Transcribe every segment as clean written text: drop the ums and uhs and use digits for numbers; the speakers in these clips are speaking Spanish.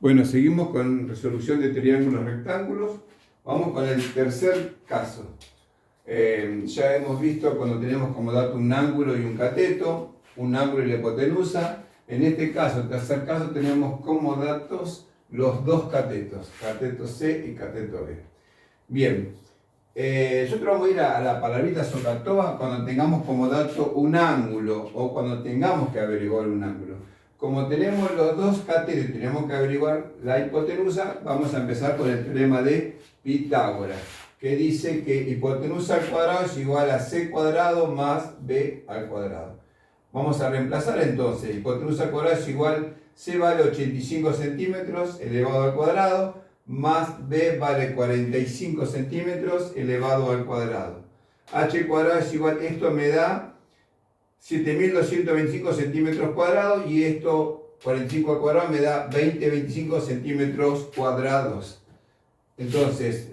Bueno, seguimos con resolución de triángulos rectángulos. Vamos con el tercer caso. Ya hemos visto cuando tenemos como dato un ángulo y un cateto, un ángulo y la hipotenusa. En este caso, el tercer caso, tenemos como datos los dos catetos, cateto C y cateto B. Bien, nosotros vamos a ir a la palabrita SOHCAHTOA cuando tengamos como dato un ángulo o cuando tengamos que averiguar un ángulo. Como tenemos los dos catetos y tenemos que averiguar la hipotenusa, vamos a empezar con el teorema de Pitágoras, que dice que hipotenusa al cuadrado es igual a c cuadrado más b al cuadrado. Vamos a reemplazar entonces, hipotenusa al cuadrado es igual, c vale 85 centímetros elevado al cuadrado, más b vale 45 centímetros elevado al cuadrado. H cuadrado es igual, esto me da 7.225 centímetros cuadrados y esto 45 al cuadrado me da 25 centímetros cuadrados. Entonces,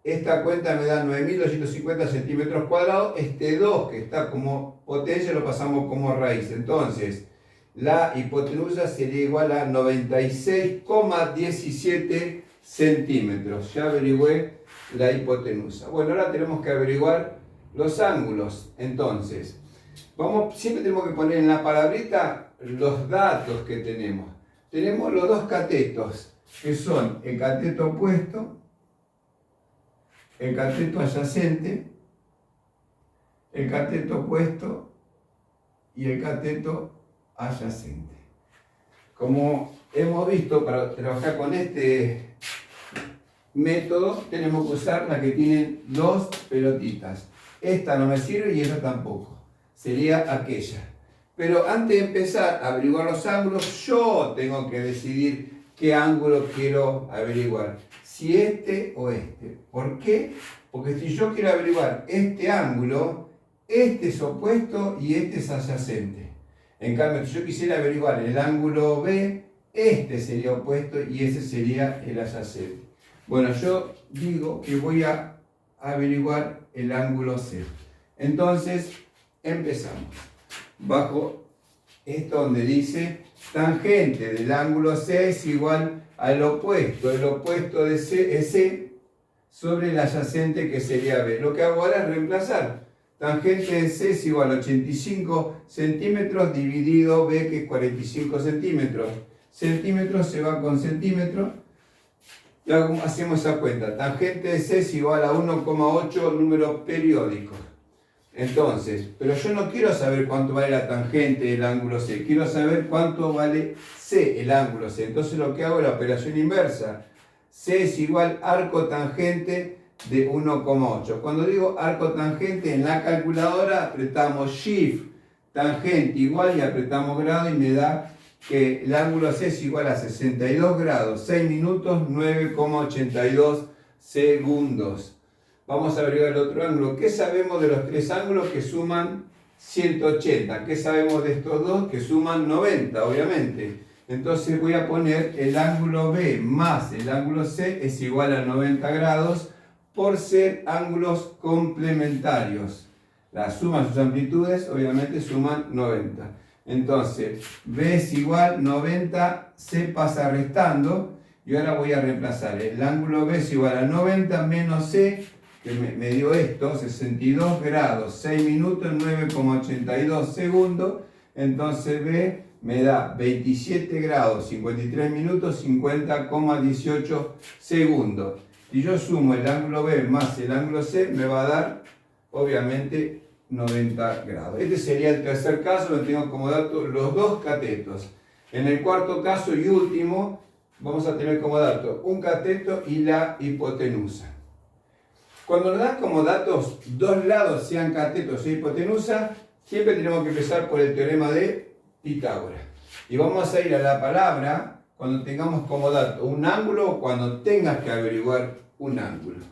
esta cuenta me da 9.250 centímetros cuadrados. Este 2 que está como potencia lo pasamos como raíz. Entonces, la hipotenusa sería igual a 96,17 centímetros. Ya averigüé la hipotenusa. Bueno, ahora tenemos que averiguar los ángulos. Entonces, siempre tenemos que poner en la palabrita los datos que tenemos. Tenemos los dos catetos, que son el cateto opuesto, el cateto adyacente, el cateto opuesto y el cateto adyacente. Como hemos visto, para trabajar con este método, tenemos que usar la que tienen dos pelotitas. Esta no me sirve y esta tampoco. Sería aquella. Pero antes de empezar a averiguar los ángulos, yo tengo que decidir qué ángulo quiero averiguar. Si este o este. ¿Por qué? Porque si yo quiero averiguar este ángulo, este es opuesto y este es adyacente. En cambio, si yo quisiera averiguar el ángulo B, este sería opuesto y ese sería el adyacente. Bueno, yo digo que voy a averiguar el ángulo C. Entonces, empezamos. Bajo esto donde dice tangente del ángulo C es igual al opuesto. El opuesto de C es C sobre el adyacente que sería B. Lo que hago ahora es reemplazar. Tangente de C es igual a 85 centímetros dividido B, que es 45 centímetros. Centímetros se va con centímetros. Y hacemos esa cuenta. Tangente de C es igual a 1,8 números periódicos. Entonces, pero yo no quiero saber cuánto vale la tangente del ángulo C, quiero saber cuánto vale C, el ángulo C. Entonces lo que hago es la operación inversa. C es igual arco tangente de 1,8. Cuando digo arco tangente, en la calculadora apretamos Shift, tangente igual y apretamos grado y me da que el ángulo C es igual a 62 grados, 6 minutos, 9,82 segundos. Vamos a averiguar el otro ángulo. ¿Qué sabemos de los tres ángulos que suman 180? ¿Qué sabemos de estos dos que suman 90, obviamente? Entonces voy a poner el ángulo B más el ángulo C es igual a 90 grados por ser ángulos complementarios. La suma de sus amplitudes obviamente suman 90. Entonces, B es igual 90, C pasa restando y ahora voy a reemplazar. El ángulo B es igual a 90 menos C, que me dio esto, 62 grados, 6 minutos, 9,82 segundos. Entonces B me da 27 grados, 53 minutos, 50,18 segundos. Si yo sumo el ángulo B más el ángulo C, me va a dar, obviamente, 90 grados. Este sería el tercer caso, donde tengo como dato los dos catetos. En el cuarto caso y último, vamos a tener como dato un cateto y la hipotenusa. Cuando nos dan como datos dos lados, sean catetos e hipotenusa, siempre tenemos que empezar por el teorema de Pitágoras. Y vamos a ir a la palabra cuando tengamos como dato un ángulo o cuando tengas que averiguar un ángulo.